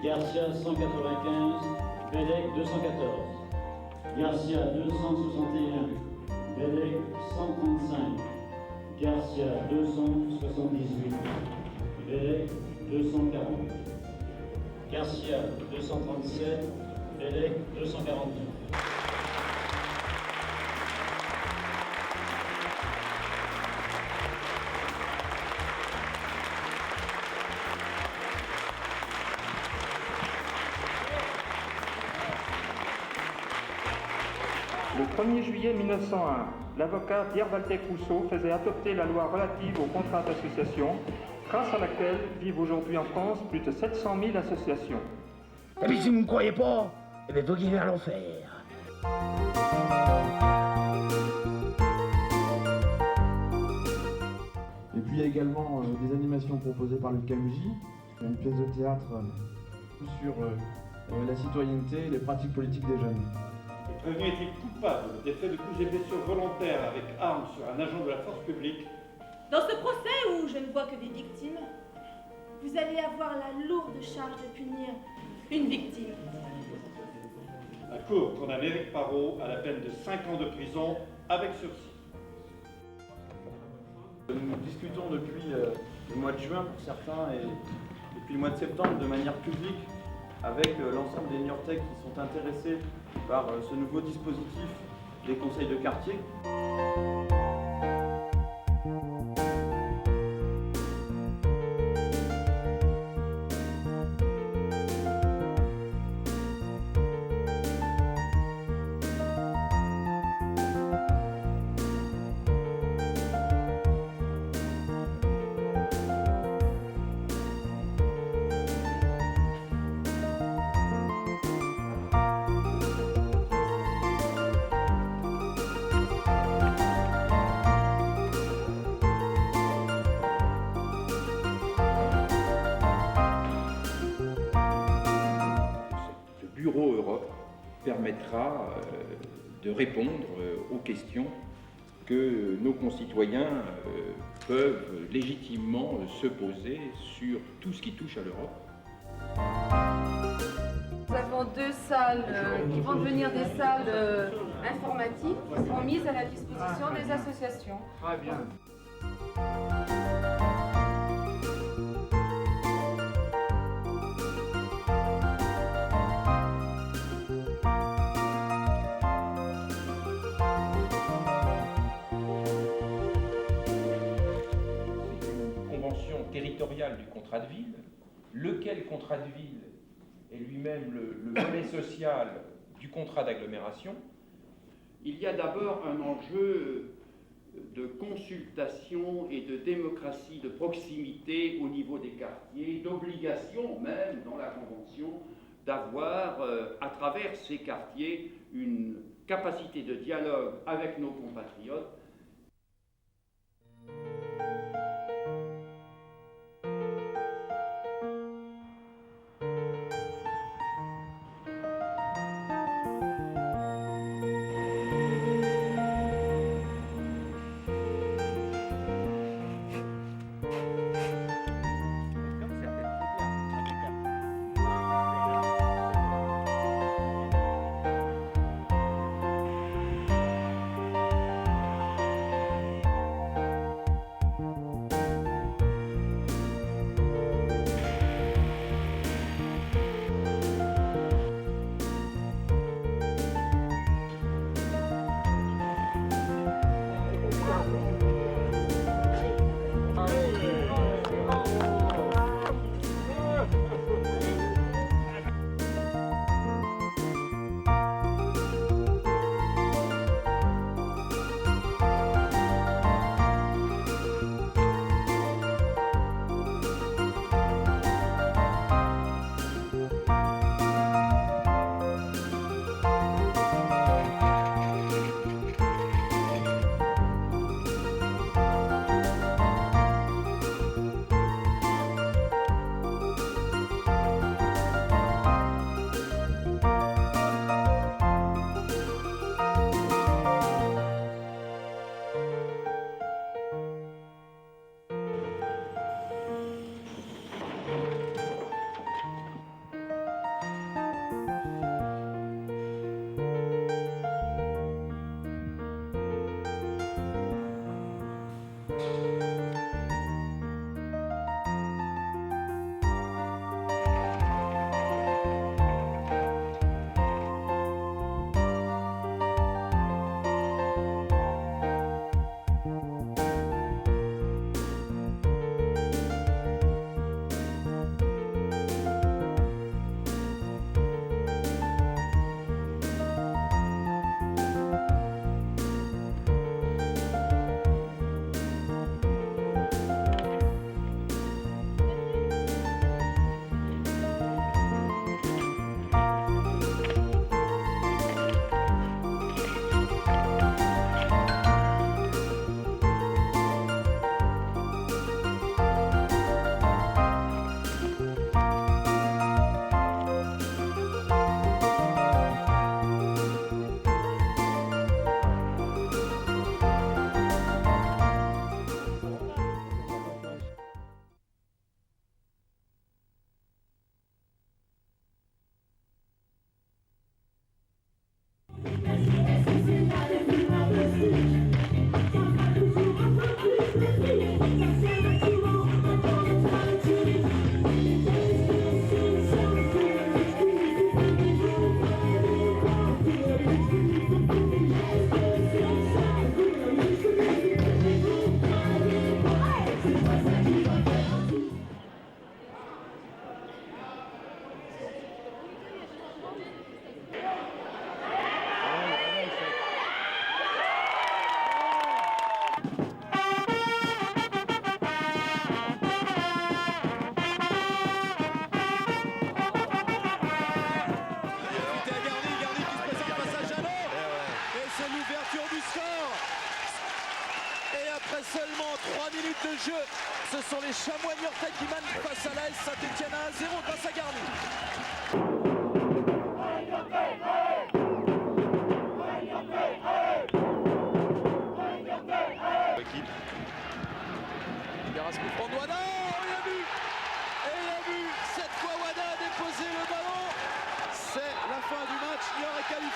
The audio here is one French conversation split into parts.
Garcia 195, Bellec 214. Garcia 261, Bellec 135. Garcia 278, Bellec 240. Garcia 237, Bellec 249. Le 1er juillet 1901, l'avocat Pierre Waldeck-Rousseau faisait adopter la loi relative aux contrats d'association, grâce à laquelle vivent aujourd'hui en France plus de 700 000 associations. Et puis si vous ne me croyez pas, eh bien voguez vers l'enfer. Et puis il y a également des animations proposées par le CAMJ, une pièce de théâtre sur la citoyenneté et les pratiques politiques des jeunes. Le prévenu est-il coupable des faits de coups et blessures volontaires avec armes sur un agent de la force publique? Dans ce procès où je ne vois que des victimes, vous allez avoir la lourde charge de punir une victime. La Cour condamne Éric Parrot à la peine de 5 ans de prison avec sursis. Nous discutons depuis le mois de juin pour certains et depuis le mois de septembre de manière publique avec l'ensemble des Niortais qui sont intéressés par ce nouveau dispositif des conseils de quartier. Bureau Europe permettra de répondre aux questions que nos concitoyens peuvent légitimement se poser sur tout ce qui touche à l'Europe. Nous avons 2 salles qui vont devenir des salles informatiques qui seront mises à la disposition des associations. Très bien. Territorial du contrat de ville, lequel contrat de ville est lui-même le volet social du contrat d'agglomération. Il y a d'abord un enjeu de consultation et de démocratie de proximité au niveau des quartiers, d'obligation même dans la Convention d'avoir à travers ces quartiers une capacité de dialogue avec nos compatriotes.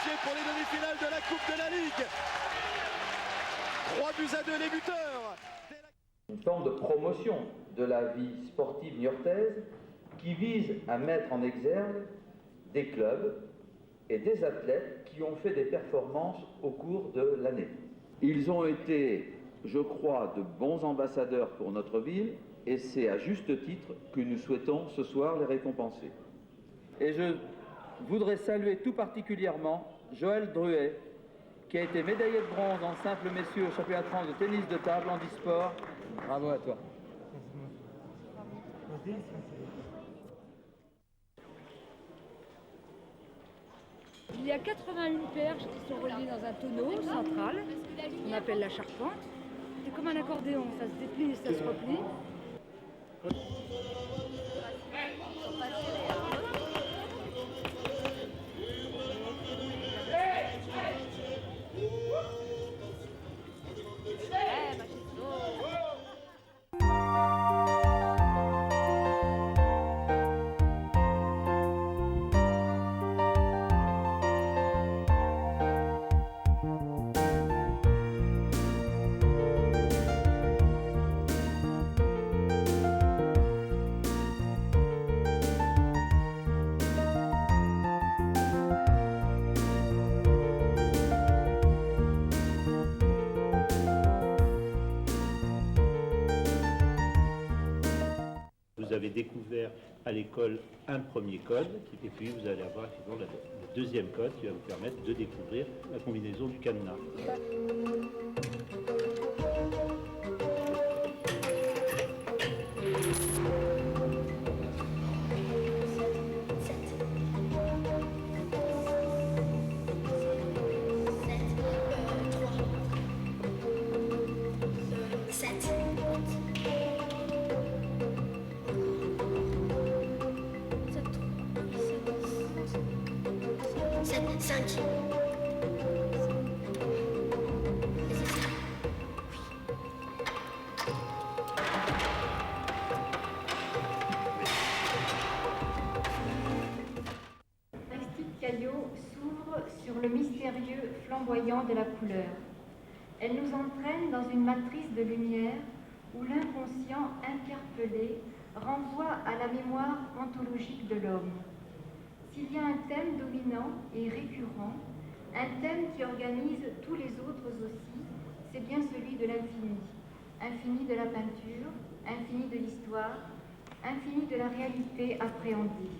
qualifiés pour les demi-finales de la Coupe de la Ligue. 3-2 les buteurs. Une forme de promotion de la vie sportive niortaise qui vise à mettre en exergue des clubs et des athlètes qui ont fait des performances au cours de l'année. Ils ont été, je crois, de bons ambassadeurs pour notre ville et c'est à juste titre que nous souhaitons ce soir les récompenser. Et je voudrais saluer tout particulièrement Joël Druet, qui a été médaillé de bronze en simple messieurs au championnat de France de tennis de table en e-sport. Bravo à toi. Il y a 81 perches qui sont reliées dans un tonneau central, qu'on appelle la charpente. C'est comme un accordéon, ça se déplie et ça se replie. Vous avez découvert à l'école un premier code, et puis vous allez avoir effectivement le deuxième code qui va vous permettre de découvrir la combinaison du cadenas. S'ouvre sur le mystérieux flamboyant de la couleur. Elle nous entraîne dans une matrice de lumière où l'inconscient interpellé renvoie à la mémoire ontologique de l'homme. S'il y a un thème dominant et récurrent, un thème qui organise tous les autres aussi, c'est bien celui de l'infini. Infini de la peinture, infini de l'histoire, infini de la réalité appréhendée.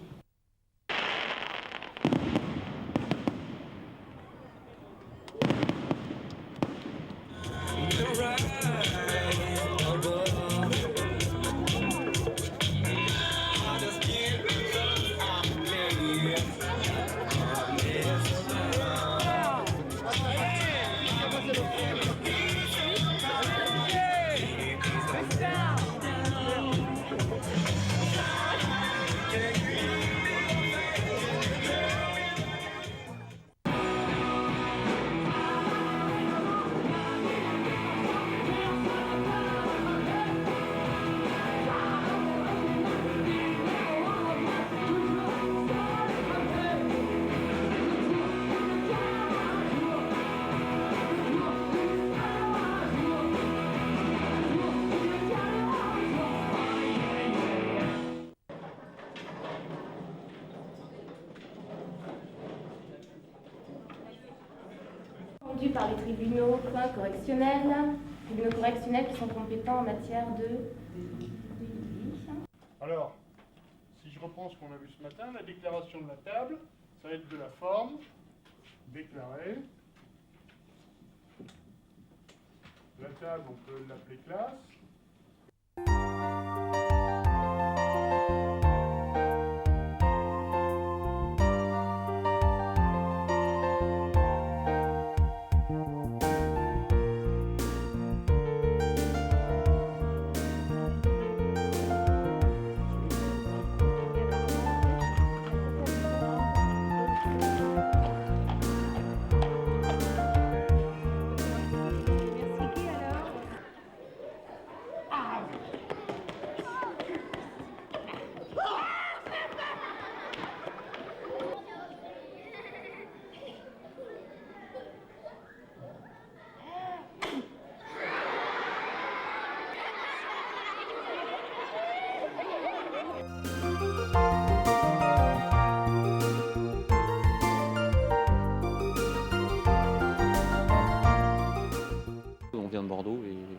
Par les tribunaux correctionnels qui sont compétents en matière de... Alors, si je reprends ce qu'on a vu ce matin, la déclaration de la table, ça va être de la forme, déclarée. La table, on peut l'appeler classe.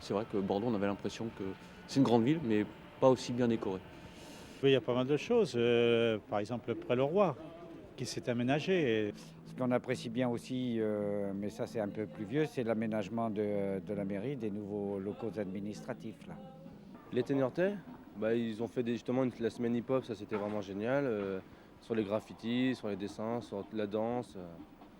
c'est vrai que Bordeaux, on avait l'impression que c'est une grande ville, mais pas aussi bien décorée. Oui, il y a pas mal de choses. Par exemple, le Pré-le-Roi, qui s'est aménagé. Ce qu'on apprécie bien aussi, mais ça c'est un peu plus vieux, c'est l'aménagement de la mairie, des nouveaux locaux administratifs. Là. L'été niortais, ils ont fait justement la semaine hip-hop, ça c'était vraiment génial. Sur les graffitis, sur les dessins, sur la danse.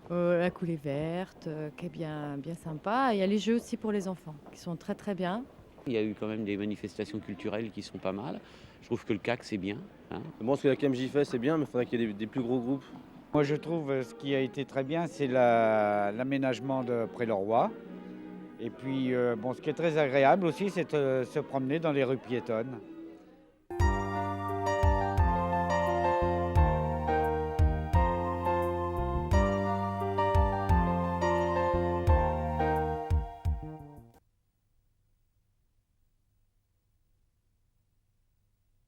La coulée verte, qui est bien sympa. Il y a les jeux aussi pour les enfants, qui sont très très bien. Il y a eu quand même des manifestations culturelles qui sont pas mal. Je trouve que le CAC, c'est bien. Bon, ce que la KMJ fait, c'est bien, mais il faudrait qu'il y ait des plus gros groupes. Moi, je trouve ce qui a été très bien, c'est l'aménagement de Pré-le-Roi. Et puis, ce qui est très agréable aussi, c'est de se promener dans les rues piétonnes.